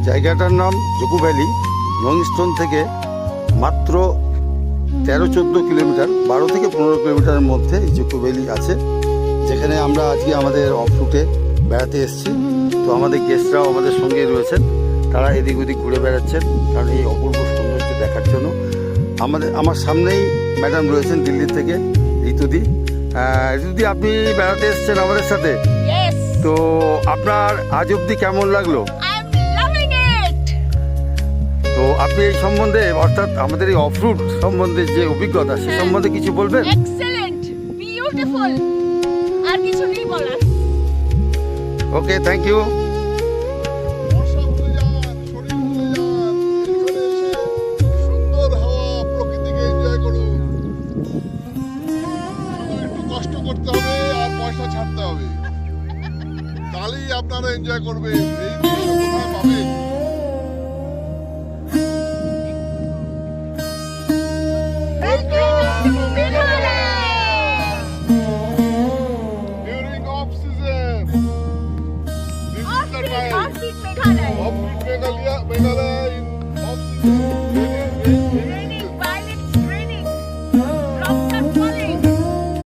জায়গাটার নাম জুকো ভ্যালি। নংস্টোন থেকে মাত্র 13-14 কিলোমিটার, 12 থেকে 15 কিলোমিটারের মধ্যে এই জুকো ভ্যালি আছে, যেখানে আমরা আজকে আমাদের অফ রুটে বেড়াতে এসেছি। তো আমাদের গেস্টরাও আমাদের সঙ্গে রয়েছেন, তারা এদিক ওদিক ঘুরে বেড়াচ্ছেন কারণ এই অপূর্ব সৌন্দর্য দেখার জন্য। আমার সামনেই ম্যাডাম রয়েছেন দিল্লি থেকে, ঋতুদি। ঋতুদি, আপনি বেড়াতে এসেছেন আমাদের সাথে, তো আপনার আজ অবধি কেমন লাগলো? তো আপনি এই সম্বন্ধে, অর্থাৎ আমাদের এই অফ রুট সম্বন্ধে যে অভিজ্ঞতা, সে সম্বন্ধে কিছু বলবেন? এক্সেলেন্ট, বিউটিফুল, আর কিছু নেই বলার। ওকে, থ্যাংক ইউ। সুন্দর হাওয়া, প্রকৃতিকে এনজয় করুন। একটু কষ্ট করতে হবে আর পয়সা ছাড়তে হবে, তাহলেই আপনারা এনজয় করবেন। এই দৃশ্য কোথায় পাবেন? During off season, this is the time. Meghalaya in off season.